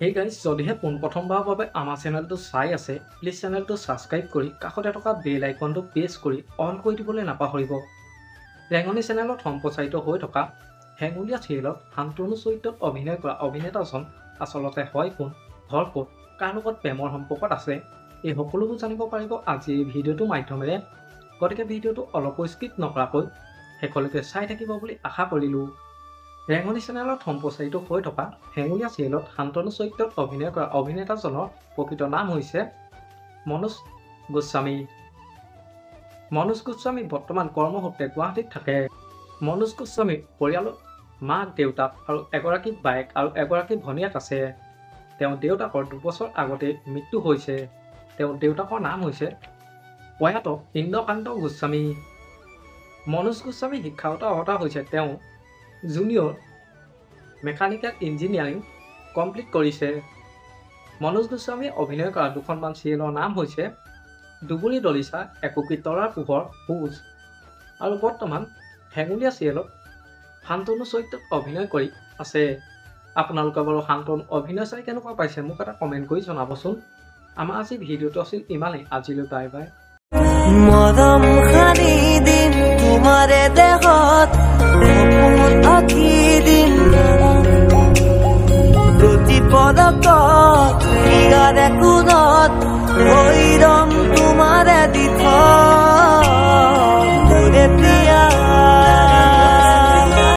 Hey guys, যদিহে পোনপ্ৰথমবাৰৰ বাবে আমাৰ চেনেলটো চাই আছে, প্লিজ চেনেলটো ছাবস্ক্ৰাইব কৰি কাষতে থকা বেল আইকনটো প্ৰেছ কৰি অন কৰি দিবলৈ নাপাহৰিব। ৰেঙনি চেনেলত সম্প্ৰচাৰিত হৈ থকা হেঙুলীয়া চিৰিয়েলত শান্তনু চৰিত্ৰত অভিনয় কৰা অভিনেতাজন আচলতে হয় কোন, ঘৰ ক'ত, কাৰ লগত প্ৰেমৰ সম্পৰ্কত আছে, এই সকলোবোৰ জানিব পাৰিব আজি এই ভিডিঅ'টোৰ মাধ্যমেৰে। গতিকে ভিডিঅ'টো অলপো স্কিপ নকৰাকৈ শেষলৈকে চাই থাকিব বুলি আশা কৰিলোঁ। ৰেঙনি চেনেলত সম্প্ৰচাৰিত হৈ থকা হেঙুলীয়া চিৰিয়েলত শান্তনু চৰিত্ৰত অভিনয় কৰা অভিনেতাজনৰ প্ৰকৃত নাম হৈছে মনোজ গোস্বামী। মনোজ গোস্বামী বৰ্তমান কৰ্মসূত্ৰে গুৱাহাটীত থাকে। মনোজ গোস্বামীৰ পৰিয়ালত মাক, দেউতাক আৰু এগৰাকী বায়েক আৰু এগৰাকী ভনীয়েক আছে। তেওঁৰ দেউতাকৰ 2 বছৰ আগতে মৃত্যু হৈছে। তেওঁৰ দেউতাকৰ নাম হৈছে প্ৰয়াত ইন্দ্ৰকান্ত গোস্বামী। মনোজ গোস্বামী শিক্ষাগত অৰ্হতা হৈছে তেওঁ জুনিয়ৰ মেকানিকেল ইঞ্জিনিয়াৰিং কমপ্লিট কৰিছে। মনোজ গোস্বামীয়ে অভিনয় কৰা 2খনমান চিৰিয়েলৰ নাম হৈছে দুবুৰী দলিচা, একোকি তৰাৰ পোহৰ, খোজ আৰু বৰ্তমান হেঙুলীয়া চিৰিয়েলত শান্তনু চৰিত্ৰত অভিনয় কৰি আছে। আপোনালোকে বাৰু শান্তনু অভিনয় চাই কেনেকুৱা পাইছে মোক এটা কমেণ্ট কৰি জনাবচোন। আমাৰ আজি ভিডিঅ'টো আছিল ইমানেই। আজিলৈ বাই বাই। মৰম সানি দিম তোমাৰে দেহত, সপোন আঁকি দিম প্ৰতি পদকত, ইয়াৰে কোণত হৈ ৰম তোমাৰে দিঠত।